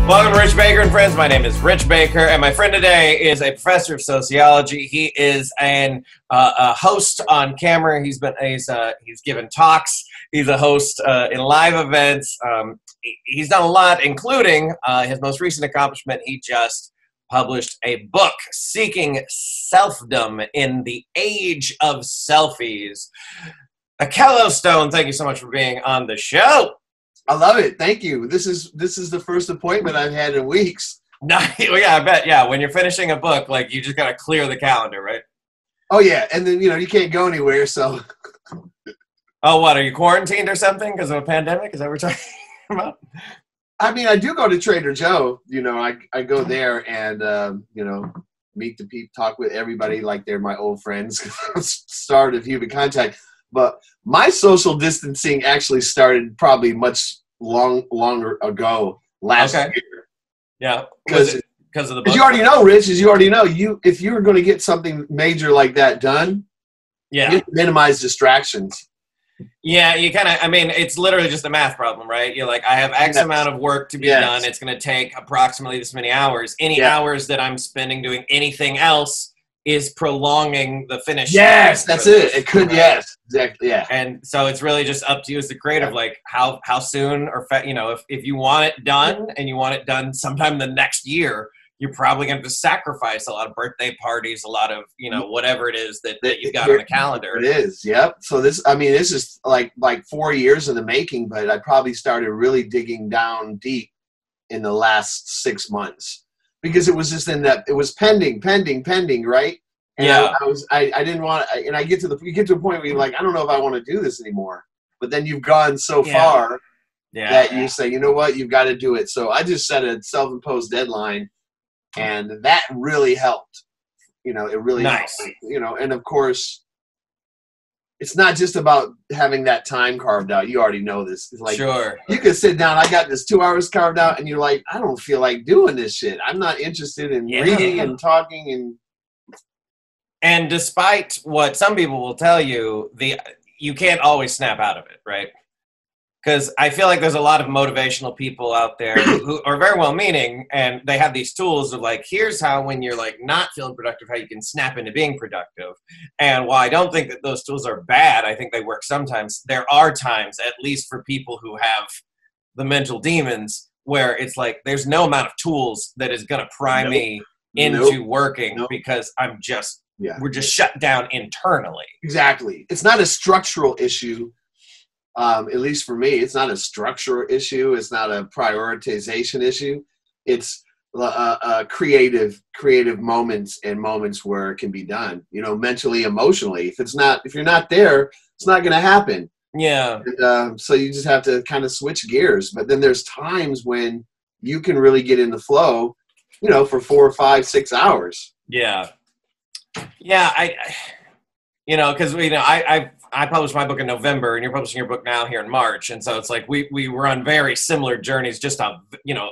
Welcome to Rich Baker and Friends. My name is Rich Baker, and my friend today is a professor of sociology. He is a host on camera. He's given talks. He's a host in live events. He's done a lot, including his most recent accomplishment. He just published a book, Seeking Selfdom in the Age of Selfies. Akello Stone, thank you so much for being on the show. I love it. Thank you. This is the first appointment I've had in weeks. Yeah, I bet. Yeah, when you're finishing a book, like you just got to clear the calendar, right? Oh yeah, and then you can't go anywhere. So. Oh, what? Are you quarantined or something because of a pandemic? Is that what we're talking about? I mean, I do go to Trader Joe. I go there and meet the people, talk with everybody like they're my old friends. Start of human contact. But my social distancing actually started probably much longer ago last year. Yeah, because of the book? As you already know, Rich, if you were going to get something major like that done, you have to minimize distractions. Yeah, you kind of, it's literally just a math problem, right? You're like, I have X amount of work to be done. It's going to take approximately this many hours. Any hours that I'm spending doing anything else is prolonging the finish. Yes, that's it. It could, yes, exactly, yeah. And so it's really just up to you as the creative, like how soon or if you want it done and you want it done sometime the next year, you're probably going to sacrifice a lot of birthday parties, a lot of whatever it is that you've got on the calendar. It is, yep. So this is like 4 years in the making, but I probably started really digging down deep in the last 6 months. Because it was just it was pending, right? And yeah. I didn't want to, and you get to a point where you're like, I don't know if I want to do this anymore. But then you've gone so far that you say, you know what, you've got to do it. So I just set a self-imposed deadline, and that really helped. It really helped. And of course, it's not just about having that time carved out. You already know this. It's like, sure. You can sit down. I got this 2 hours carved out, and you're like, I don't feel like doing this shit. I'm not interested in reading and talking. And despite what some people will tell you, you can't always snap out of it, right? Because I feel like there's a lot of motivational people out there who are very well-meaning, and they have these tools of like, here's how when you're like not feeling productive, how you can snap into being productive. And while I don't think that those tools are bad, I think they work sometimes. There are times, at least for people who have the mental demons, where it's like there's no amount of tools that is going to pry me into working because we're just shut down internally. Exactly. It's not a structural issue. At least for me, it's not a structural issue. It's not a prioritization issue. It's creative moments and moments where it can be done. Mentally, emotionally. If you're not there, it's not going to happen. Yeah. And, so you just have to kind of switch gears. But then there's times when you can really get in the flow. For 4 or 5, 6 hours. Yeah. Yeah. Because I published my book in November, and you're publishing your book now here in March, and so it's like we were on very similar journeys, just a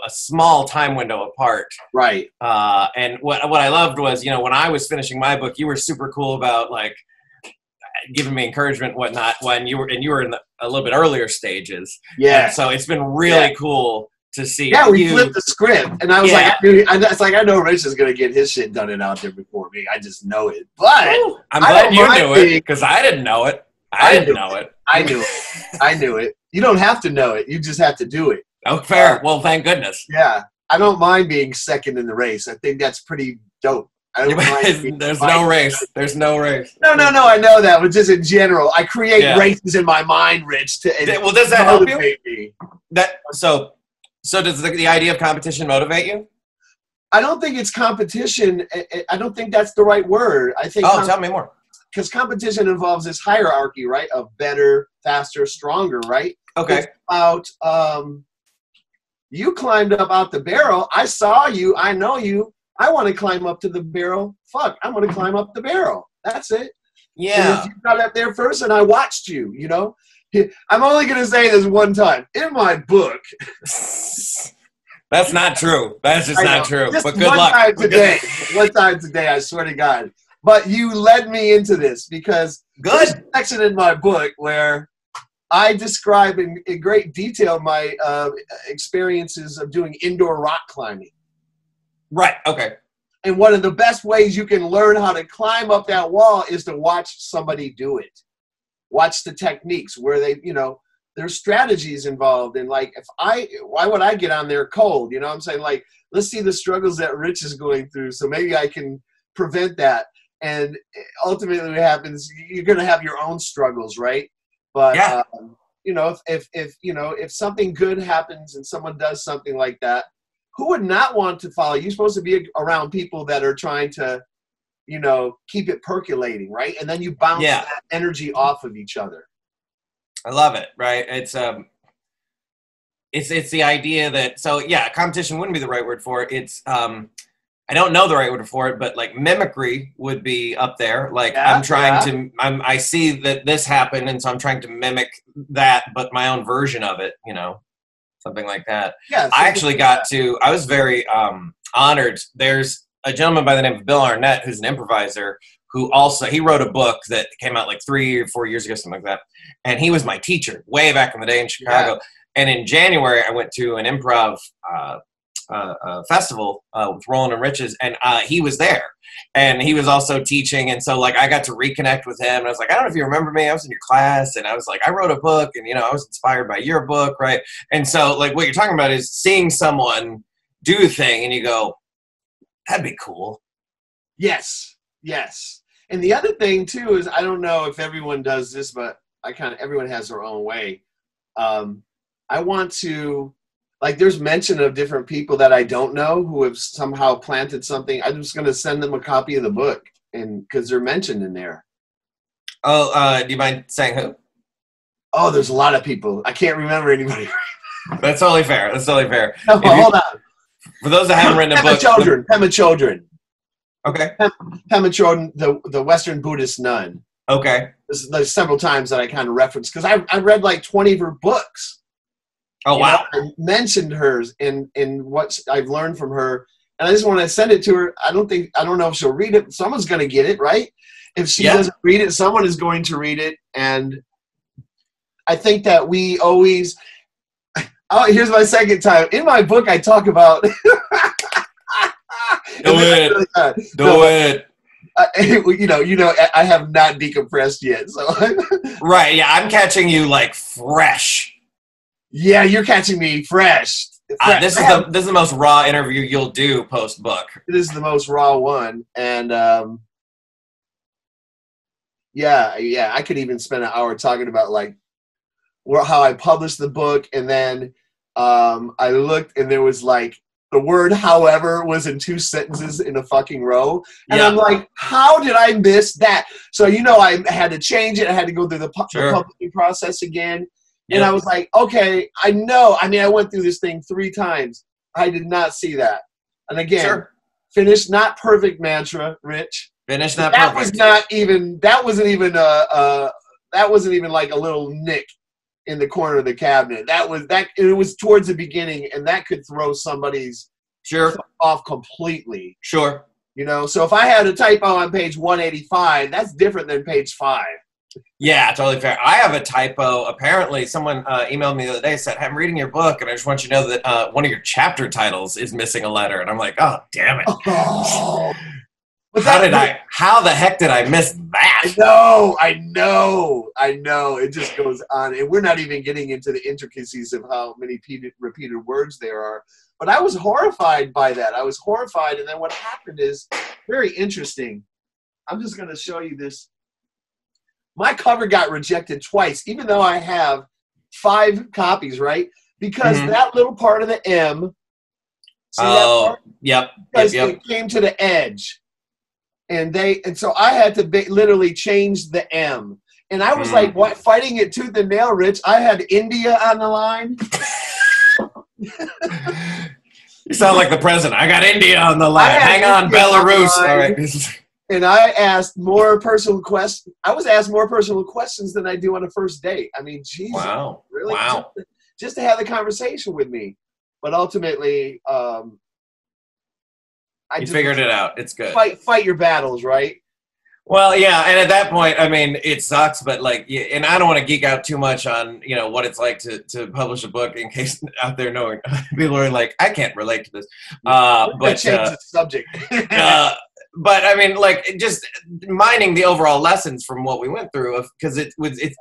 small time window apart. Right. And what I loved was when I was finishing my book, you were super cool about like giving me encouragement and whatnot when you were in a little bit earlier stages. Yeah. And so it's been really cool to see. Yeah, we flipped the script, and I was like, I know Rich is gonna get his shit done and out there before me. I just know it. But I'm glad you knew it because I didn't know it. I didn't know it. I knew it. I knew it. You don't have to know it. You just have to do it. Oh, fair. Well, thank goodness. Yeah, I don't mind being second in the race. I think that's pretty dope. There's no race. There's no race. No. I know that, but just in general, I create races in my mind, Rich. Does that help you? Me. So does the idea of competition motivate you? I don't think it's competition. I don't think that's the right word. I think. Oh, tell me more. Because competition involves this hierarchy, right? Of better, faster, stronger, right? Okay. It's about you climbed up out the barrel. I saw you. I know you. I want to climb up to the barrel. Fuck, I'm going to climb up the barrel. That's it. Yeah. And you got up there first, and I watched you. I'm only going to say this one time. In my book. That's not true. That's just not true. Just but good luck. One time today, I swear to God. But you led me into this because there's a section in my book where I describe in great detail my experiences of doing indoor rock climbing. Right. Okay. And one of the best ways you can learn how to climb up that wall is to watch somebody do it. Watch the techniques where they, you know, there's strategies involved. And like, why would I get on there cold? You know what I'm saying? Like, let's see the struggles that Rich is going through. So maybe I can prevent that. And ultimately what happens, you're going to have your own struggles, right? But, yeah. You know, if something good happens and someone does something like that, who would not want to follow? You're supposed to be around people that are trying to, you know, keep it percolating, right? And then you bounce that energy off of each other. I love it, right? It's the idea that, so yeah, competition wouldn't be the right word for it. It's I don't know the right word for it, but like mimicry would be up there. Like I'm trying I see that this happened, and so I'm trying to mimic that, but my own version of it, you know. Something like that. Yeah, I actually I was very honored. There's a gentleman by the name of Bill Arnett, who's an improviser, who also, he wrote a book that came out like 3 or 4 years ago, something like that. And he was my teacher way back in the day in Chicago. Yeah. And in January, I went to an improv festival with Roland and Riches, and he was there. And he was also teaching, and so like I got to reconnect with him, and I was like, I don't know if you remember me, I was in your class, and I was like, I wrote a book, and you know, I was inspired by your book, right? And so like what you're talking about is seeing someone do a thing, and you go, that'd be cool. Yes. And the other thing too is, I don't know if everyone does this, but everyone has their own way. I want to, like, there's mention of different people that I don't know who have somehow planted something. I'm just going to send them a copy of the book, and because they're mentioned in there. Oh, do you mind saying who? Oh, there's a lot of people. I can't remember anybody. That's totally fair. No, hold on. For those that haven't written a book. Pema Chodron. Okay. Pema Chodron, the Western Buddhist nun. Okay. There's several times that I kind of referenced, because I read like 20 of her books. Oh, wow. I mentioned hers in what I've learned from her, and I just want to send it to her. I don't know if she'll read it. Someone's going to get it, right? If she doesn't read it, someone is going to read it. And I think that we always, here's my second time. In my book, I talk about. Do it. You know, I have not decompressed yet. So. Right, yeah, I'm catching you like fresh. Yeah, you're catching me fresh. This is the most raw interview you'll do post book. This is the most raw one, and I could even spend an hour talking about like how I published the book, and then I looked, and there was like the word "however" was in 2 sentences in a fucking row, and I'm like, how did I miss that? So you know, I had to change it. I had to go through the publishing process again. And I was like, okay, I know. I mean, I went through this thing 3 times. I did not see that. And again, finished not perfect mantra, Rich. Finished not perfect. That wasn't even like a little nick in the corner of the cabinet. It was towards the beginning, and that could throw somebody's off completely. Sure. You know, so if I had a typo on page 185, that's different than page 5. Yeah, totally fair. I have a typo. Apparently, someone emailed me the other day, said, "I'm reading your book, and I just want you to know that one of your chapter titles is missing a letter." And I'm like, "Oh, damn it! Oh. How the heck did I miss that?" I know. It just goes on, and we're not even getting into the intricacies of how many repeated words there are. But I was horrified by that. I was horrified, and then what happened is very interesting. I'm just going to show you this. My cover got rejected twice, even though I have 5 copies, right? Because that little part of the M. It came to the edge, and so I had to literally change the M. And I was like, what, fighting it tooth and nail, Rich. I had India on the line. You sound like the president. I got India on the line. Hang on, Belarus. All right. And I asked more personal questions. I was asked more personal questions than I do on a first date. I mean, Jesus, really? Wow. Just to have the conversation with me. But ultimately, you figured it out. It's good. Fight your battles, right? Well, yeah, and at that point, I mean, it sucks, but like, and I don't want to geek out too much on, what it's like to publish a book in case out there knowing people are like, I can't relate to this. But change the subject. But I mean, like, just mining the overall lessons from what we went through, because it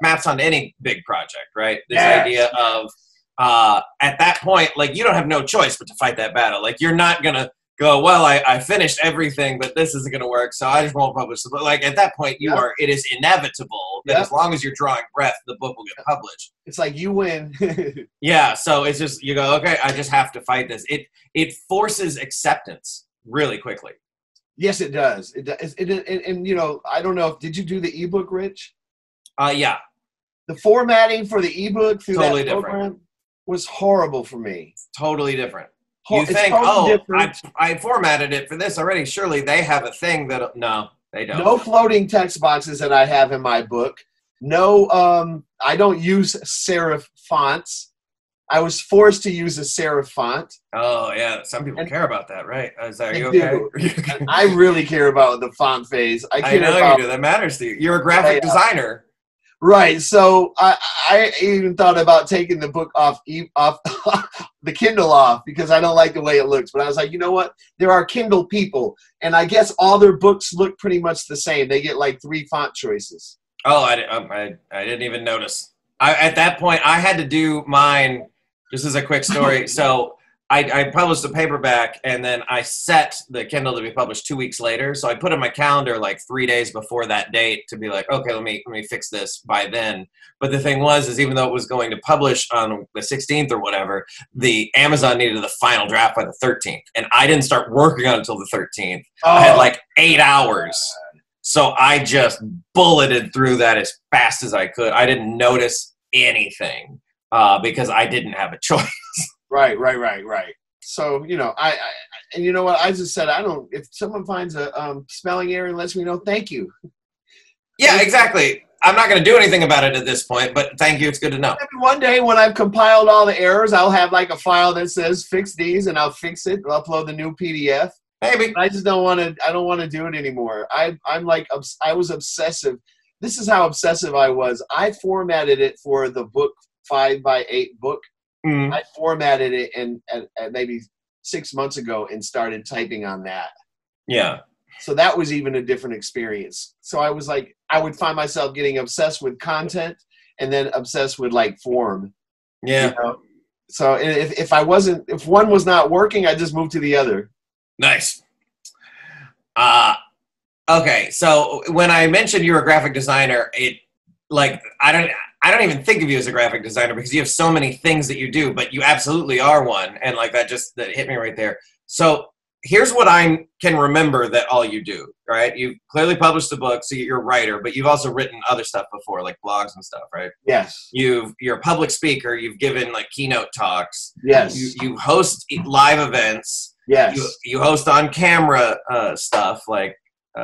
maps onto any big project, right? This idea of at that point, like, you don't have no choice but to fight that battle. Like, you're not gonna go, well, I finished everything, but this isn't going to work, so I just won't publish the book. Like, at that point, it is inevitable that as long as you're drawing breath, the book will get published. It's like you win. Yeah, so it's just, you go, okay, I just have to fight this. It forces acceptance really quickly. Yes, it does. It does. And I don't know, did you do the ebook, Rich? Yeah. The formatting for the ebook through totally that program different. Was horrible for me. Totally different. You think, I formatted it for this already. Surely they have a thing that... No, they don't. No floating text boxes that I have in my book. No, I don't use serif fonts. I was forced to use a serif font. Oh, yeah. Some people care about that, right? Are you okay? I really care about the font phase. I know you do. That matters to you. You're a graphic designer. Right, so I even thought about taking the book off the Kindle off because I don't like the way it looks. But I was like, you know what? There are Kindle people, and I guess all their books look pretty much the same. They get like 3 font choices. Oh, I didn't even notice. At that point, I had to do mine. Just as a quick story, so I published a paperback, and then I set the Kindle to be published 2 weeks later. So I put in my calendar like 3 days before that date to be like, okay, let me fix this by then. But the thing is even though it was going to publish on the 16th or whatever, the Amazon needed the final draft by the 13th, and I didn't start working on it until the 13th. I had like 8 hours, so I just bulleted through that as fast as I could. I didn't notice anything because I didn't have a choice. Right. So, I and you know what? I just said, if someone finds a spelling error and lets me know, thank you. Yeah, exactly. I'm not going to do anything about it at this point, but thank you. It's good to know. One day when I've compiled all the errors, I'll have like a file that says fix these, and I'll fix it. I'll upload the new PDF. Maybe. I just don't want to do it anymore. I'm like, I was obsessive. This is how obsessive I was. I formatted it for the book 5x8 book. Mm. I formatted it and maybe 6 months ago and started typing on that. Yeah. So that was even a different experience. So I was like, I would find myself getting obsessed with content and then obsessed with like form. Yeah. So if one was not working, I just moved to the other. Nice. Okay. So when I mentioned you're a graphic designer, I don't even think of you as a graphic designer because you have so many things that you do, but you absolutely are one. And like that hit me right there. So here's what I can remember that all you do, right? You've clearly published a book, so you're a writer, but you've also written other stuff before, like blogs and stuff, right? Yes. You're a public speaker. You've given like keynote talks. Yes. You host live events. Yes. You host on camera stuff like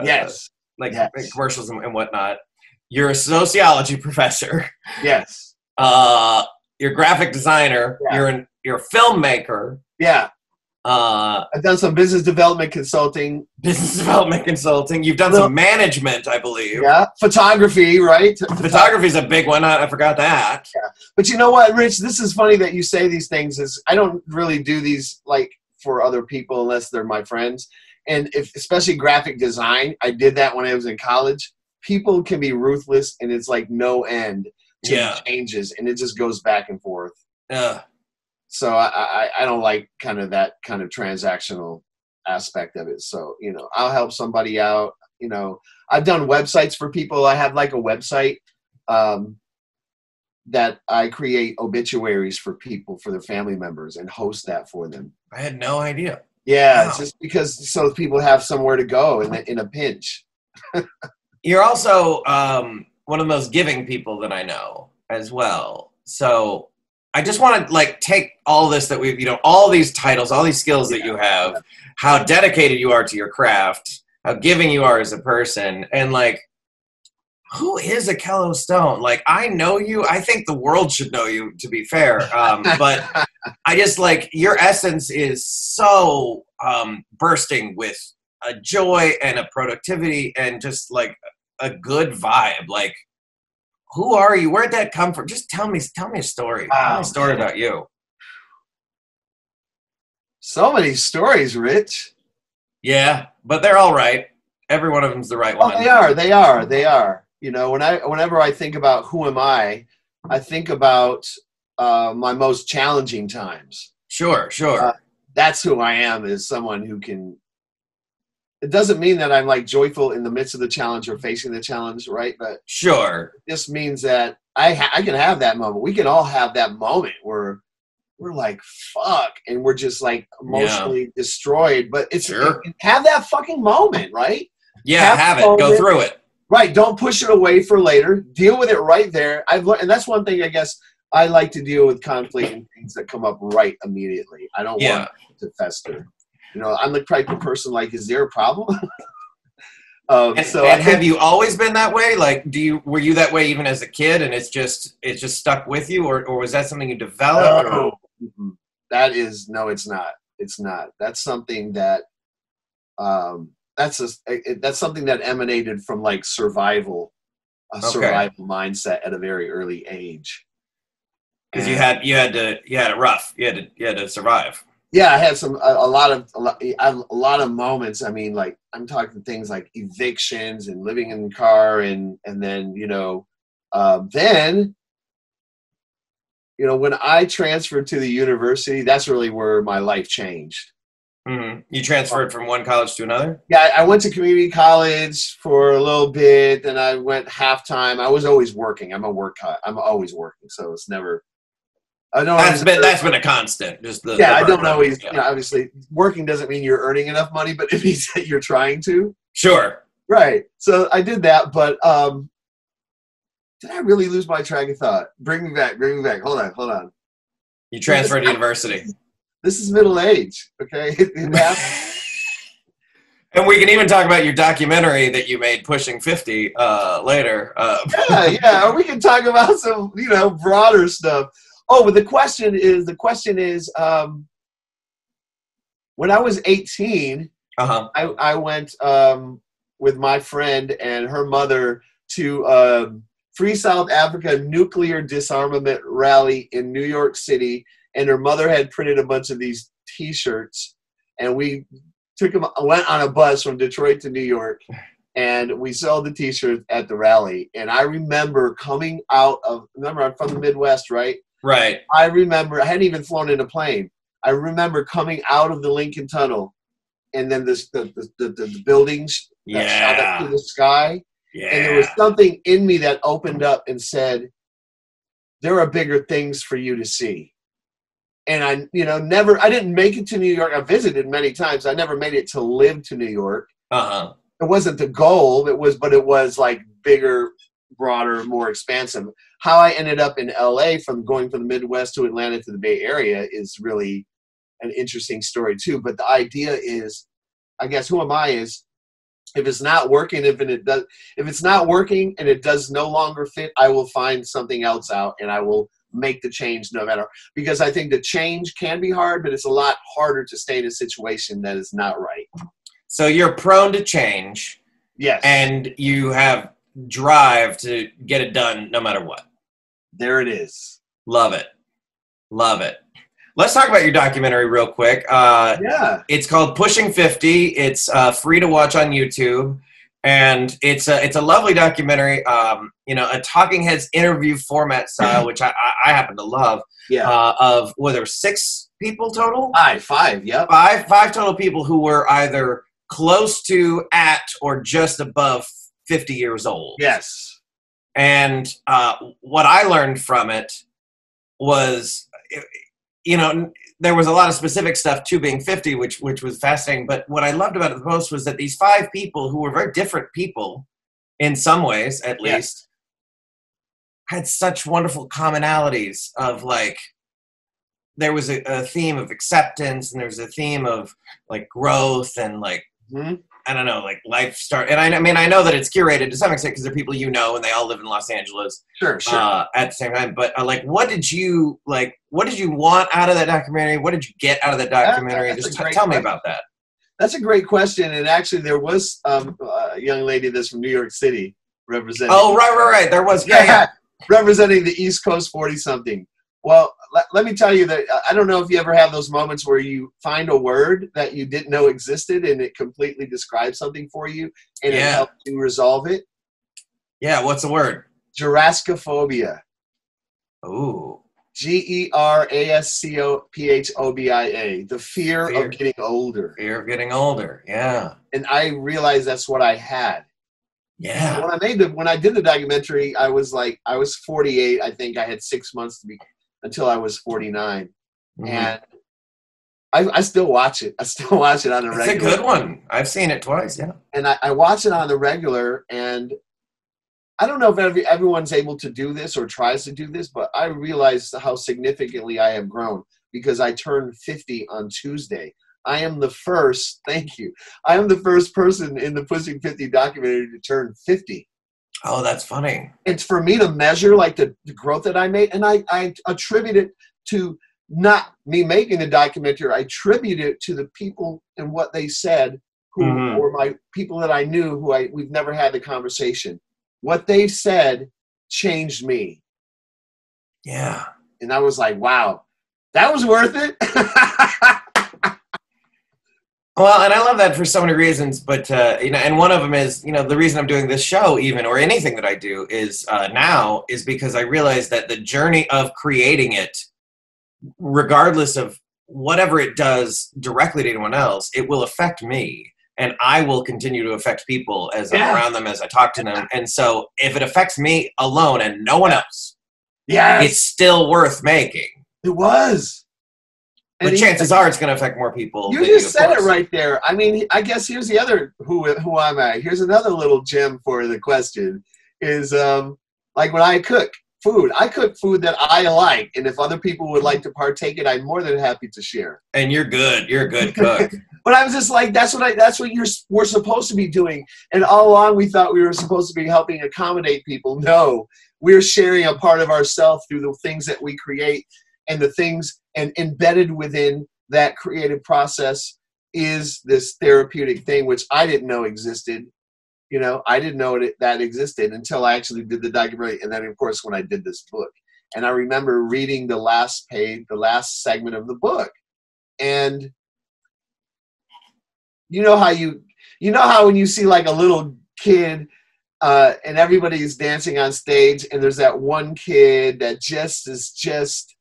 yes. Like commercials and whatnot. You're a sociology professor. Yes. You're a graphic designer. Yeah. You're a filmmaker. Yeah. I've done some business development consulting. You've done some management, I believe. Yeah. Photography, right? Photography is a big one. I forgot that. Yeah. But you know what, Rich? This is funny that you say these things. I don't really do these like for other people unless they're my friends. And especially graphic design, I did that when I was in college. People can be ruthless, and it's like no end to changes, and it just goes back and forth. Yeah. So I don't like kind of that kind of transactional aspect of it. So, I'll help somebody out. I've done websites for people. I have like a website that I create obituaries for people, for their family members, and host that for them. I had no idea. Yeah, wow. Just because so people have somewhere to go in a pinch. You're also one of the most giving people that I know as well. So I just want to like take all this that we've, all these titles, all these skills that you have, how dedicated you are to your craft, how giving you are as a person, and like, who is Akello Stone? Like, I know you. I think the world should know you, to be fair. But I just like your essence is so bursting with a joy and a productivity and just like a good vibe. Like, who are you? Where'd that come from? Just tell me a story. Tell me a story about you. So many stories, Rich. Yeah, but they're all right. Every one of them's the right one. They are. You know, whenever I think about who am I think about my most challenging times. Sure. That's who I am, is someone who can. It doesn't mean that I'm like joyful in the midst of the challenge or facing the challenge, right? But sure, this means that I can have that moment. We can all have that moment where we're like, fuck, and we're just like emotionally destroyed. But it's have that fucking moment, right? Yeah, have it. Go through it. Right. Don't push it away for later. Deal with it right there. I've learned, and that's one thing I guess I like to deal with conflict and things that come up right immediately. I don't want it to fester. You know, I'm the type of person like, is there a problem? And have you always been that way? Like, were you that way even as a kid, and it's just stuck with you, or was that something you developed? No. It's not. It's not. That's something that that's something that emanated from like survival mindset at a very early age. Because you had it rough. You had to survive. Yeah, I had a lot of moments. I mean, like, I'm talking things like evictions and living in the car, and then when I transferred to the university, that's really where my life changed. Mm-hmm. You transferred from one college to another? Yeah, I went to community college for a little bit, then I went half-time. I was always working. I'm always working, so it's never. That's been a constant. I don't always. Yeah. Obviously, working doesn't mean you're earning enough money, but it means that you're trying to. Sure. Right. So I did that, but did I really lose my track of thought? Bring me back. Hold on. You transferred to university. This is middle age, okay? And we can even talk about your documentary that you made, Pushing 50, later. Yeah. Or we can talk about some, broader stuff. Oh, but the question is, when I was 18, I went with my friend and her mother to Free South Africa nuclear disarmament rally in New York City, and her mother had printed a bunch of these T-shirts, and we went on a bus from Detroit to New York, and we sold the T-shirts at the rally. And I remember coming out of, I'm from the Midwest, right? Right. I remember I hadn't even flown in a plane. I remember coming out of the Lincoln Tunnel, and then the buildings that shot up to the sky. Yeah. And there was something in me that opened up and said, there are bigger things for you to see. And I didn't make it to New York. I visited many times. I never made it to live to New York. It wasn't the goal. It was like bigger, broader, more expansive. How I ended up in LA from going from the Midwest to Atlanta to the Bay Area is really an interesting story too. But the idea is, I guess, who am I is, if it's not working, if it's not working and it does no longer fit, I will find something else out and I will make the change no matter. Because I think the change can be hard, but it's a lot harder to stay in a situation that is not right. So you're prone to change. Yes. And you have drive to get it done no matter what. There it is. Love it. Let's talk about your documentary real quick. It's called Pushing 50. It's free to watch on YouTube, and it's a lovely documentary. A talking heads interview format style, which I happen to love. Yeah. Were there 6 people total? Five. Yep. Five total people who were either close to, at, or just above 50 years old. Yes. And what I learned from it was, there was a lot of specific stuff to being 50, which was fascinating. But what I loved about it the most was that these 5 people, who were very different people in some ways, at least, had such wonderful commonalities of, like, there was a theme of acceptance, and there was a theme of, like, growth and, like, I don't know, like, life start. And I know that it's curated to some extent because they're people and they all live in Los Angeles. Sure. At the same time, but what did you want out of that documentary? What did you get out of that documentary? Just tell me about that. That's a great question. And actually, there was a young lady that's from New York City representing. Oh, right. There was, yeah. Representing the East Coast 40-something. Well, let me tell you that I don't know if you ever have those moments where you find a word that you didn't know existed and it completely describes something for you and it helps you resolve it. Yeah, what's the word? Geraskophobia. Ooh. Geraskophobia. The fear of getting older. Fear of getting older, yeah. And I realized that's what I had. Yeah. When I did the documentary, I was 48. I think I had 6 months until I was 49. Mm-hmm. And I still watch it. I still watch it on the regular. It's a good one. I've seen it twice, yeah. And I watch it on the regular, and I don't know if everyone's able to do this or tries to do this, but I realized how significantly I have grown because I turned 50 on Tuesday. I am the first, thank you. I am the first person in the Pushing 50 documentary to turn 50. Oh, that's funny. It's for me to measure like the growth that I made, and I attribute it to not me making the documentary. I attribute it to the people and what they said who were my people that I knew we've never had the conversation. What they said changed me. Yeah. And I was like, wow, that was worth it. Well, and I love that for so many reasons, but, and one of them is, the reason I'm doing this show even, or anything that I do is now is because I realize that the journey of creating it, regardless of whatever it does directly to anyone else, it will affect me. And I will continue to affect people as I'm around them, as I talk to them. And so if it affects me alone and no one else, it's still worth making. It was. But chances are it's going to affect more people. You just said it right there. I mean, I guess here's the other who am I? Here's another little gem for the question is like when I cook food. I cook food that I like. And if other people would like to partake it, I'm more than happy to share. And you're good. You're a good cook. But I was just like, that's what we're supposed to be doing. And all along we thought we were supposed to be helping accommodate people. No, we're sharing a part of ourselves through the things that we create and the things and embedded within that creative process is this therapeutic thing, which I didn't know existed. I didn't know that existed until I actually did the documentary. And then of course, when I did this book, and I remember reading the last page, the last segment of the book. And you know how when you see like a little kid and everybody's dancing on stage and there's that one kid that is just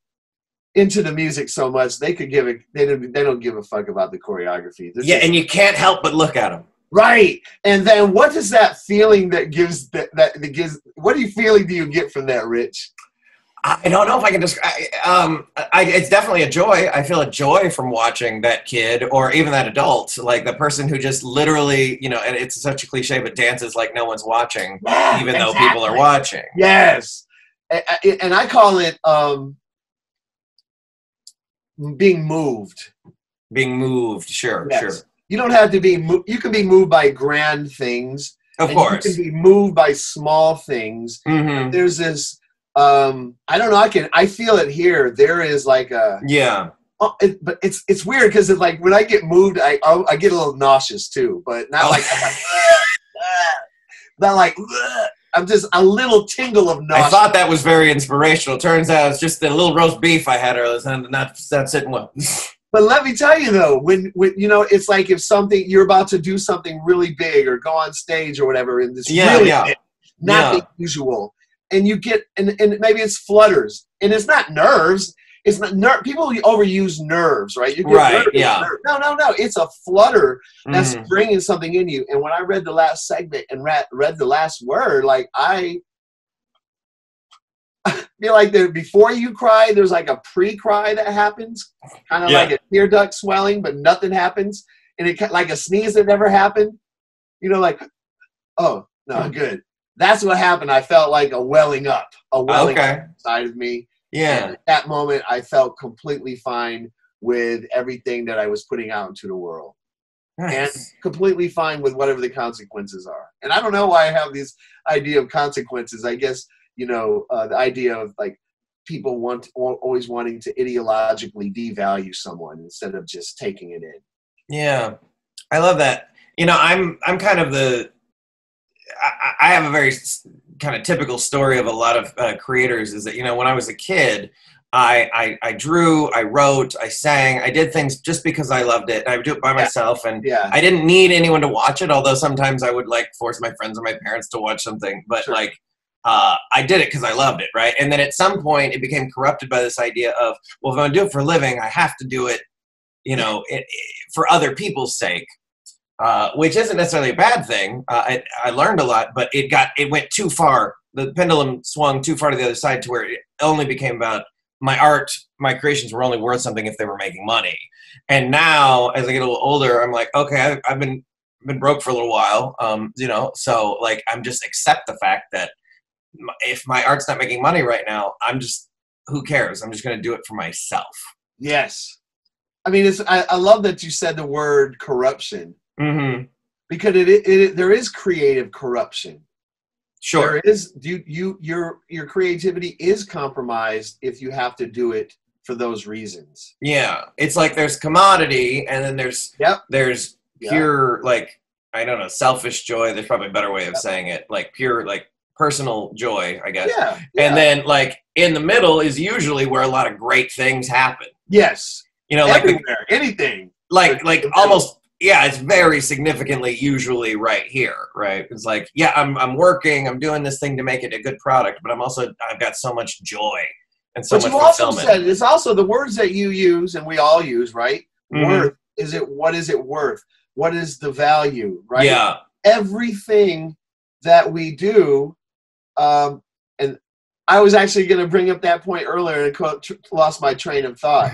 into the music so much they could give it. They don't give a fuck about the choreography. And you can't help but look at them. Right. And then what is that feeling that gives that gives? What feeling do you get from that, Rich? I don't know if I can describe. It's definitely a joy. I feel a joy from watching that kid or even that adult, like the person who just literally, and it's such a cliche, but dances like no one's watching, even though people are watching. Yes. And I call it being moved. Being moved, sure. You don't have to be moved. You can be moved by grand things. Of course. You can be moved by small things. Mm-hmm. There's this, I don't know, I feel it here. There is like a... Yeah. But it's weird because it's like when I get moved, I get a little nauseous too, but not like... not like... I'm just a little tingle of nausea. I thought that was very inspirational. Turns out it's just the little roast beef I had earlier, and not sitting well. But let me tell you though, when it's like if you're about to do something really big or go on stage or whatever, and this big, not usual, and you get and maybe it's flutters, and it's not nerves. It's not people overuse nerves, right? You get nerves. No. It's a flutter that's bringing something in you. And when I read the last segment and read the last word, like I feel like before you cry, there's like a pre-cry that happens, kind of like a tear duct swelling, but nothing happens, and it like a sneeze that never happened. Like, oh no, good. That's what happened. I felt like a welling up inside of me. Yeah. And at that moment, I felt completely fine with everything that I was putting out into the world. Nice. And completely fine with whatever the consequences are. And I don't know why I have this idea of consequences. I guess, the idea of like people always wanting to ideologically devalue someone instead of just taking it in. Yeah. I love that. You know, I'm kind of I have a very kind of typical story of a lot of creators is that, you know, when I was a kid, I drew, I wrote, I sang, I did things just because I loved it. I would do it by myself, and I didn't need anyone to watch it, although sometimes I would like force my friends or my parents to watch something, but like, I did it because I loved it, right? And then at some point it became corrupted by this idea of, well, if I'm going to do it for a living, I have to do it, you know, for other people's sake. Which isn't necessarily a bad thing. I learned a lot, but it went too far. The pendulum swung too far to the other side to where it only became about my art, my creations were only worth something if they were making money. And now, as I get a little older, I'm like, okay, I've been broke for a little while, you know, so like I'm just accept the fact that if my art's not making money right now, who cares? I'm just going to do it for myself. Yes. I mean, I love that you said the word corruption. Mm-hmm. Because there is creative corruption. Sure. There is your creativity is compromised if you have to do it for those reasons. Yeah, it's like there's commodity, and then there's pure like, I don't know, selfish joy. There's probably a better way of saying it, like pure like personal joy, I guess. Yeah. And then like in the middle is usually where a lot of great things happen. Yes. You know, everywhere, like anything. Like almost. Yeah, it's very significantly usually right here, right? It's like, yeah, I'm working, I'm doing this thing to make it a good product, but I've got so much joy and so much fulfillment. But you also said, it's also the words that you use, and we all use, right? Mm-hmm. Worth, what is it worth? What is the value, right? Yeah. Everything that we do, and I was actually going to bring up that point earlier and lost my train of thought.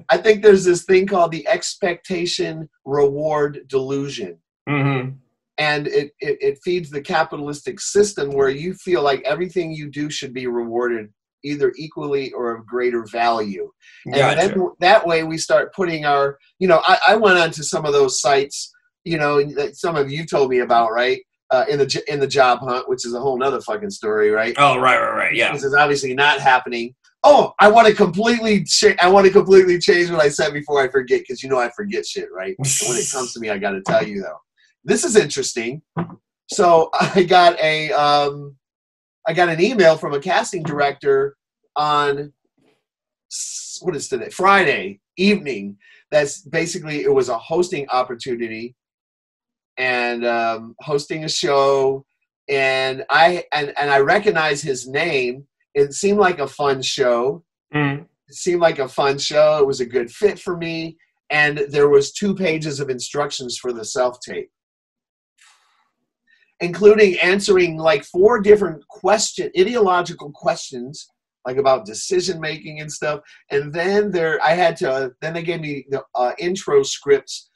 I think there's this thing called the expectation reward delusion. Mm-hmm. And it feeds the capitalistic system where you feel like everything you do should be rewarded either equally or of greater value. And then that way we start putting our, you know, I went onto some of those sites, you know, that some of you told me about, right? In the job hunt, which is a whole nother fucking story, right? Oh, right, yeah. This is obviously not happening. Oh, I want to completely change what I said before I forget, because you know I forget shit, right? And when it comes to me, I got to tell you though, this is interesting. So I got an email from a casting director on what is today? Friday evening. That's basically, it was a hosting opportunity. And hosting a show, and I recognize his name. It seemed like a fun show. Mm. It seemed like a fun show. It was a good fit for me, and there was 2 pages of instructions for the self-tape, including answering like 4 different ideological questions, like about decision making and stuff. And then they gave me the intro scripts.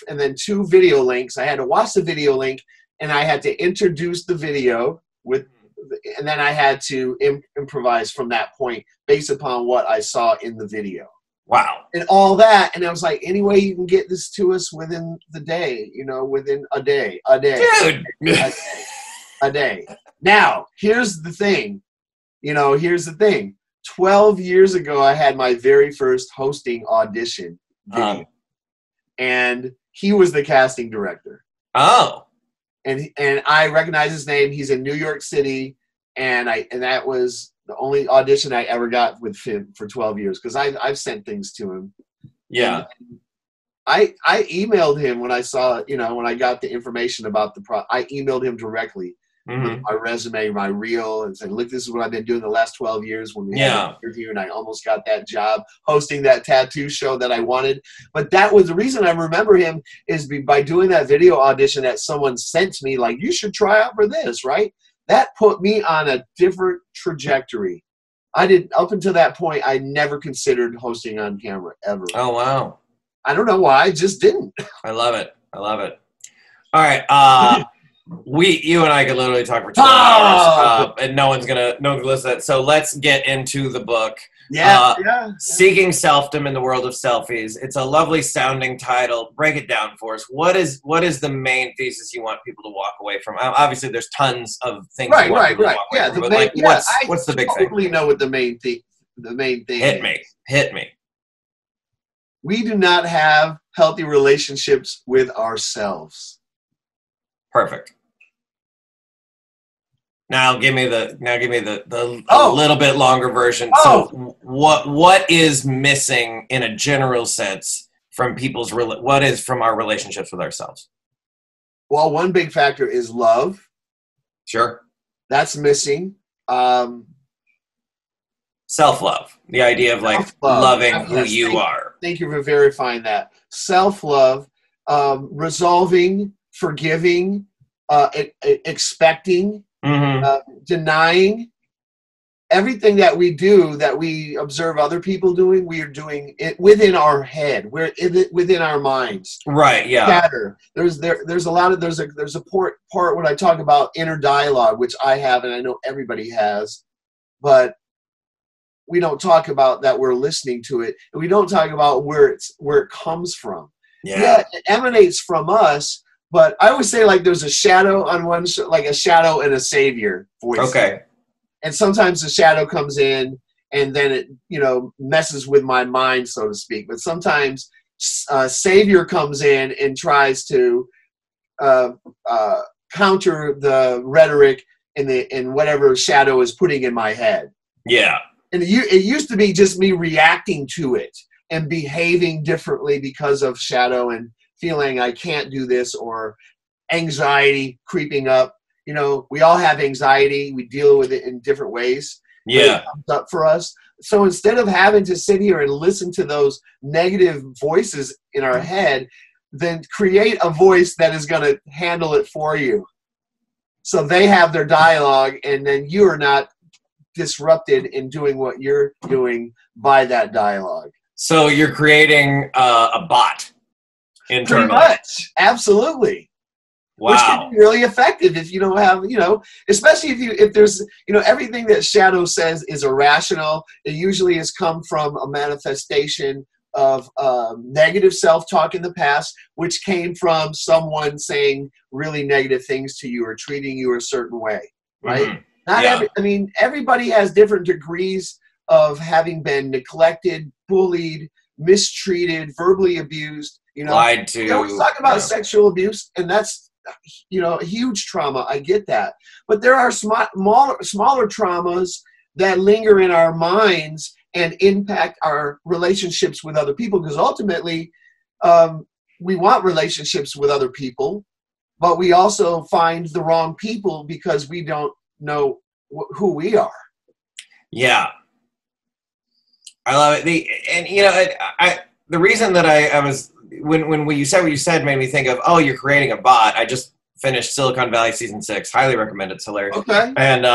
And then 2 video links. I had to watch the video link, and I had to introduce the video and then I had to improvise from that point based upon what I saw in the video. Wow. And all that, and I was like, any way you can get this to us within the day, you know, within a day. Dude. A day. Now, here's the thing. 12 years ago, I had my very first hosting audition video. And he was the casting director. Oh. And I recognize his name. He's in New York City, and that was the only audition I ever got with him for 12 years, because I've sent things to him. Yeah. And I emailed him when I saw, you know, when I got the information about I emailed him directly. Mm-hmm. My resume, my reel, and said, look, this is what I've been doing the last 12 years when we had an interview, and I almost got that job hosting that tattoo show that I wanted. But that was the reason I remember him, is by doing that video audition that someone sent me, like, you should try out for this, right? That put me on a different trajectory. Up until that point, I never considered hosting on camera, ever. Oh, wow. I don't know why, I just didn't. I love it. All right. You and I could literally talk for 2 hours, and no one's gonna listen to that. So let's get into the book. Seeking Selfdom in the World of Selfies. It's a lovely sounding title. Break it down for us. What is the main thesis you want people to walk away from? Obviously, there's tons of things. Right. Yeah, what's the big thing? I totally know what the main thing. Hit me. We do not have healthy relationships with ourselves. Perfect. Now give me the little bit longer version. So what is missing in a general sense from people's what is from our relationships with ourselves? Well, one big factor is love. Sure. That's missing. Self-love. The idea of like loving who you are. Thank you for verifying that. Self-love, resolving, forgiving, expecting, denying. Everything that we do, that we observe other people doing, we are doing it within our head. We're within our minds. Right. Yeah. Chatter. There's a lot of there's a part when I talk about inner dialogue, which I have, and I know everybody has, but we don't talk about that. We're listening to it, and we don't talk about where it comes from. Yeah, it emanates from us. But I always say, like, there's a shadow on one, like a shadow and a savior voice. Okay. And sometimes the shadow comes in, and then it, messes with my mind, so to speak. But sometimes savior comes in and tries to counter the rhetoric and whatever shadow is putting in my head. Yeah. And it used to be just me reacting to it and behaving differently because of shadow and feeling I can't do this, or anxiety creeping up. We all have anxiety. We deal with it in different ways. Yeah. It comes up for us. So instead of having to sit here and listen to those negative voices in our head, then create a voice that is going to handle it for you. So they have their dialogue, and then you are not disrupted in doing what you're doing by that dialogue. So you're creating a bot internally. Pretty much. Absolutely. Wow. Which can be really effective if you don't have, especially if there's, everything that shadow says is irrational. It usually has come from a manifestation of negative self-talk in the past, which came from someone saying really negative things to you or treating you a certain way, right? Everybody has different degrees of having been neglected, bullied, mistreated, verbally abused, lied to. We always talk about sexual abuse, and that's, a huge trauma. I get that. But there are smaller traumas that linger in our minds and impact our relationships with other people, because ultimately we want relationships with other people, but we also find the wrong people because we don't know who we are. Yeah. I love it. The reason that I was, when you said what you said, made me think of, you're creating a bot. I just finished Silicon Valley season 6. Highly recommend it. It's hilarious. Okay. And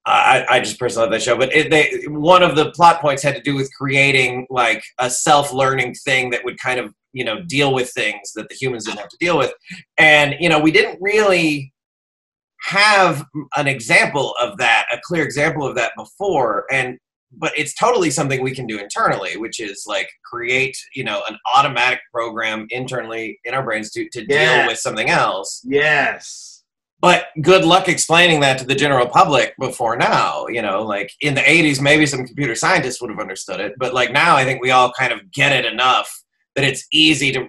I just personally love that show. But one of the plot points had to do with creating like a self-learning thing that would kind of, deal with things that the humans didn't have to deal with. And, we didn't really have an example of that, a clear example of that before. But it's totally something we can do internally, which is like create, an automatic program internally in our brains to deal with something else. Yes. But good luck explaining that to the general public before now. Like in the 80s, maybe some computer scientists would have understood it. But like now, I think we all kind of get it enough that it's easy to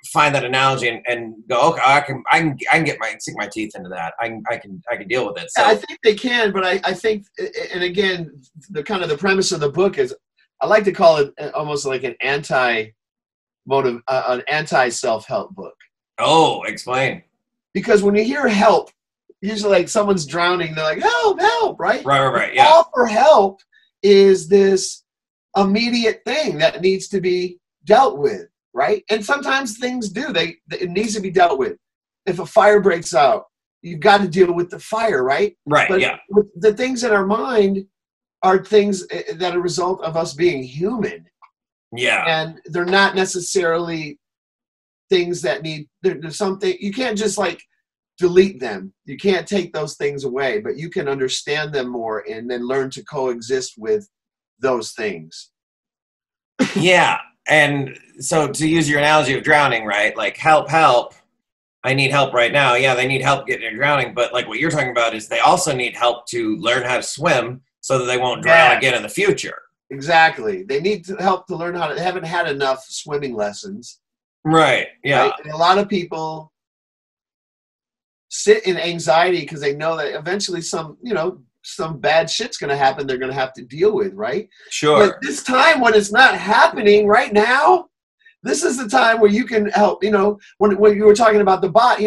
find that analogy and go, okay, I can sink my teeth into that. I can deal with it. So I think they can, but I think, and again, the kind of the premise of the book is, I like to call it almost like an anti-self-help book. Oh, explain. Because when you hear help, usually like someone's drowning, they're like, help, right? Right. Yeah. Call for help is this immediate thing that needs to be dealt with. Right? And sometimes things do. It needs to be dealt with. If a fire breaks out, you've got to deal with the fire, right? Right, but yeah. The things in our mind are things that are a result of us being human. Yeah. And they're not necessarily things that there's something, you can't just like delete them. You can't take those things away, but you can understand them more and then learn to coexist with those things. Yeah. And so to use your analogy of drowning, right? Like help, I need help right now. Yeah, they need help getting drowning. But like what you're talking about is they also need help to learn how to swim so that they won't drown again in the future. Exactly. They need to help to learn how to. They haven't had enough swimming lessons. Right. Yeah. Right? And a lot of people sit in anxiety because they know that eventually some bad shit's going to happen. They're going to have to deal with, right? Sure. But this time when it's not happening right now, this is the time where you can help. When you were talking about the bot,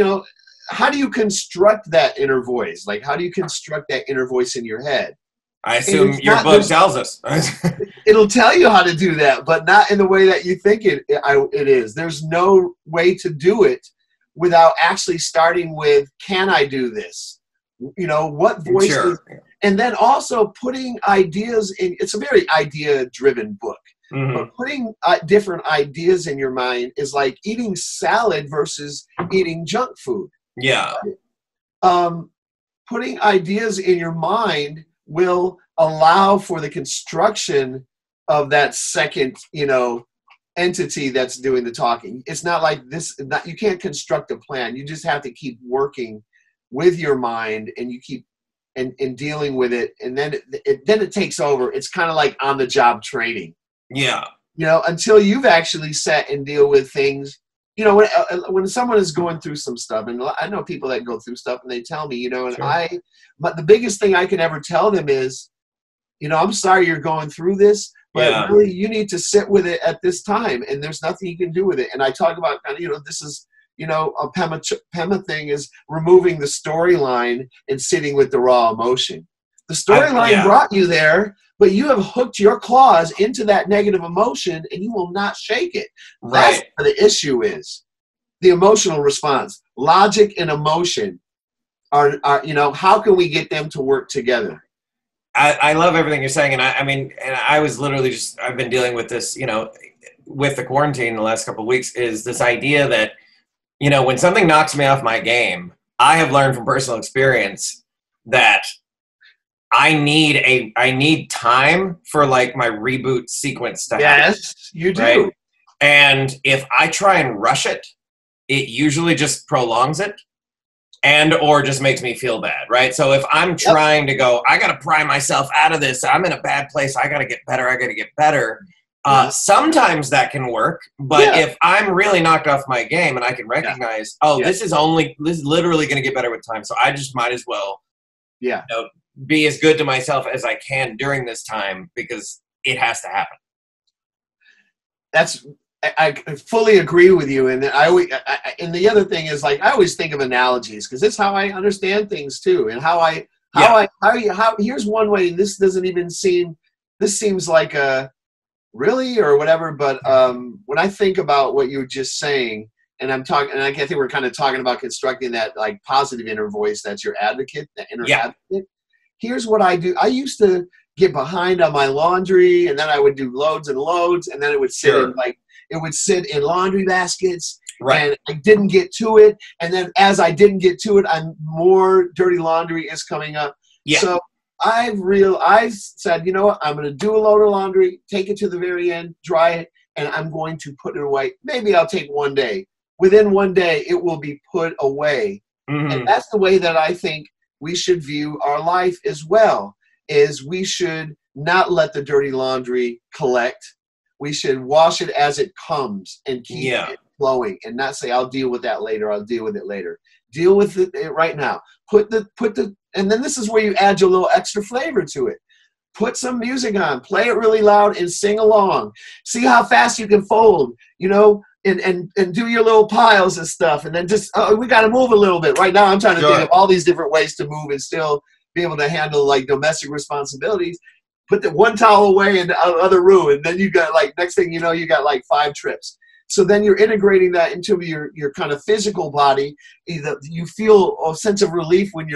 how do you construct that inner voice? Like, how do you construct that inner voice in your head? I assume your book tells us. It'll tell you how to do that, but not in the way that you think it is. There's no way to do it without actually starting with, can I do this? What voice sure. And then also putting ideas in. It's a very idea-driven book. Mm-hmm. But putting different ideas in your mind is like eating salad versus eating junk food. Yeah. Putting ideas in your mind will allow for the construction of that second, entity that's doing the talking. It's not like this. You can't construct a plan. You just have to keep working with your mind, and you keep and dealing with it, and then it takes over. It's kind of like on the job training. Yeah. Until you've actually sat and deal with things. When someone is going through some stuff, and I know people that go through stuff, and they tell me, and sure. But the biggest thing I can ever tell them is, I'm sorry you're going through this, but really you need to sit with it at this time, and there's nothing you can do with it. And I talk about, this is, a Pema thing is removing the storyline and sitting with the raw emotion. The storyline brought you there, but you have hooked your claws into that negative emotion, and you will not shake it. Right. That's where the issue is. The emotional response. Logic and emotion are how can we get them to work together? I love everything you're saying. And I was literally I've been dealing with this, with the quarantine the last couple of weeks, is this idea that, when something knocks me off my game, I have learned from personal experience that I need time for like my reboot sequence to happen. Yes, you do. Right? And if I try and rush it, it usually just prolongs it or just makes me feel bad, right? So if I'm trying to go, I got to pry myself out of this. I'm in a bad place. I got to get better. Sometimes that can work, but if I'm really knocked off my game and I can recognize, this is literally going to get better with time. So I just might as well, be as good to myself as I can during this time, because it has to happen. I fully agree with you. And and the other thing is, like, I always think of analogies, because it's how I understand things too. And here's one way, and this seems like a really or whatever, but when I think about what you were just saying, and I think we're kind of talking about constructing that like positive inner voice that's your advocate, that inner advocate. Here's what I do. I used to get behind on my laundry, and then I would do loads and loads, and then it would sit in laundry baskets, and I didn't get to it. And then as I didn't get to it, more dirty laundry is coming up. Yeah. So I said, you know what? I'm going to do a load of laundry, take it to the very end, dry it, and I'm going to put it away. Maybe I'll take one day. Within one day, it will be put away. Mm-hmm. And that's the way that I think we should view our life as well, is we should not let the dirty laundry collect. We should wash it as it comes and keep it flowing, and not say, I'll deal with that later. I'll deal with it later. Deal with it right now. And then this is where you add your little extra flavor to it. Put some music on, play it really loud, and sing along. See how fast you can fold, and do your little piles and stuff. And then we got to move a little bit. Right now I'm trying to think of all these different ways to move and still be able to handle like domestic responsibilities. Put the one towel away in the other room, and then you got next thing you know, you got like 5 trips. So then you're integrating that into your kind of physical body. Either you feel a sense of relief when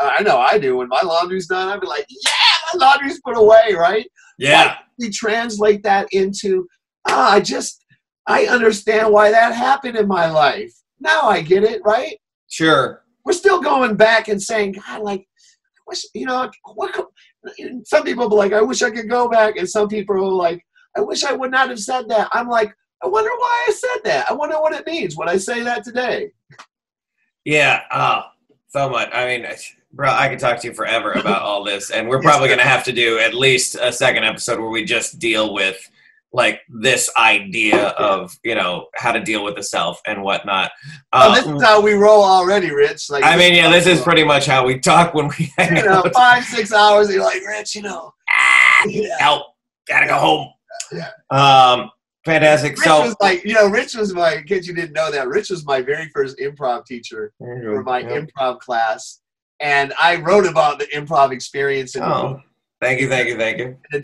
I know I do, when my laundry's done, I'd be like, yeah, my laundry's put away, right? Yeah. We translate that into, I understand why that happened in my life. Now I get it, right? Sure. We're still going back and saying, God, I wish, some people be like, I wish I could go back. And some people are like, I wish I would not have said that. I'm like, I wonder why I said that. I wonder what it means when I say that today. Yeah. So much. I mean, Bro, I could talk to you forever about all this, and we're probably going to have to do at least a second episode where we just deal with like this idea of, you know, how to deal with the self and whatnot. This is how we roll already, Rich. Like, I mean, yeah, this is pretty much how we talk when we hang out. 5-6 hours, and you're like, Rich, you know, help, gotta go home. Yeah. Fantastic. Rich was like, you know, Rich was my, in case you didn't know that, Rich was my very first improv teacher for my improv class. And I wrote about the improv experience in the book. Thank you. In a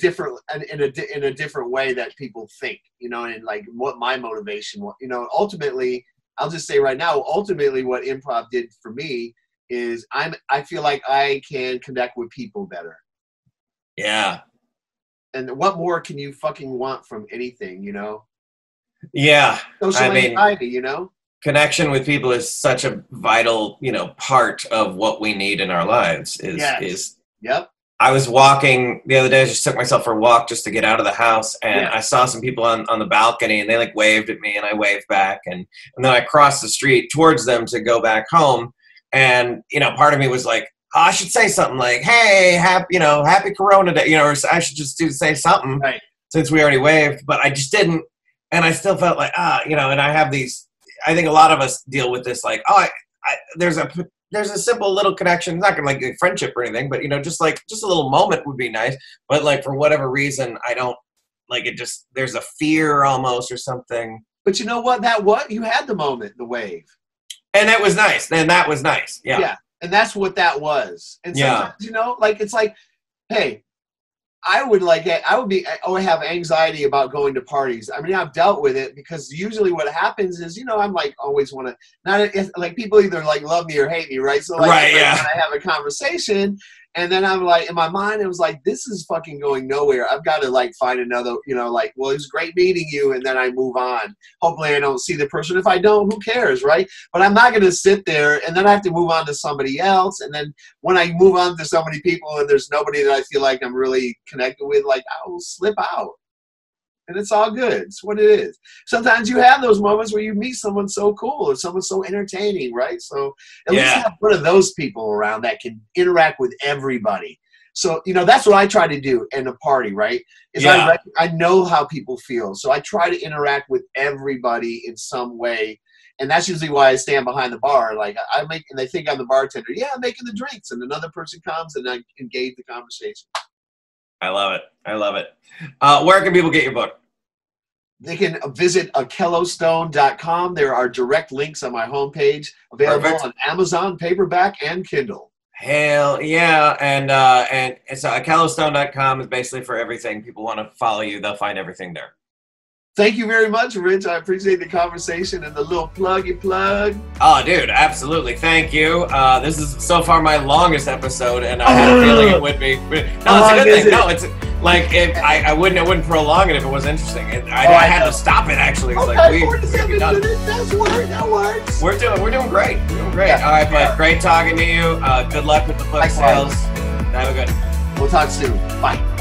different way that people think, you know, and like what my motivation was. You know, ultimately, I'll just say right now, ultimately what improv did for me is I feel like I can connect with people better. Yeah. And what more can you fucking want from anything, you know? Yeah. Social anxiety, you know? Connection with people is such a vital, you know, part of what we need in our lives. Yep. I was walking the other day. I just took myself for a walk just to get out of the house, and I saw some people on the balcony, and they like waved at me, and I waved back, and then I crossed the street towards them to go back home, and you know, part of me was like, oh, I should say something like, "Hey, happy Corona Day," you know, or I should just say something since we already waved, but I just didn't, and I still felt like you know, and I have these. I think a lot of us deal with this, like, there's a simple little connection. It's not gonna like a friendship or anything, but you know, just a little moment would be nice. But like for whatever reason, I don't like it. Just there's a fear almost or something. But you know what? You had the moment, the wave, and that was nice. And that was nice. Yeah. Yeah, and that's what that was. And sometimes you know, like it's like, hey. I would have anxiety about going to parties. I mean, I've dealt with it because usually what happens is, you know, I'm like always want to like people either like love me or hate me, right? So like when I have a conversation, and then I'm like in my mind it was like, this is fucking going nowhere. I've got to like find another, you know, like, well, it was great meeting you, and then I move on. Hopefully I don't see the person. If I don't, who cares, right? But I'm not going to sit there and then I have to move on to somebody else. And then when I move on to so many people and there's nobody that I feel like I'm really connected with, like I will slip out. And it's all good. It's what it is. Sometimes you have those moments where you meet someone so cool or someone so entertaining, right? So at least have one of those people around that can interact with everybody. So, you know, that's what I try to do in a party, right? I know how people feel. So I try to interact with everybody in some way. And that's usually why I stand behind the bar. Like and they think I'm the bartender. Yeah, I'm making the drinks. And another person comes and I engage the conversation. I love it. Where can people get your book? They can visit akellostone.com. There are direct links on my homepage, available on Amazon, paperback, and Kindle. Hell yeah. And so akellostone.com is basically for everything. People want to follow you, they'll find everything there. Thank you very much, Rich. I appreciate the conversation and the little pluggy plug. Oh, dude, absolutely. Thank you. This is so far my longest episode, and I had a feeling it would be. No, it's a good thing. No, it's like I wouldn't prolong it if it was interesting. I had to stop it actually. It's like 47 minutes. That works. We're doing great. Yeah. All right, bud. Great talking to you. Good luck with the book sales. Have a good. We'll talk soon. Bye.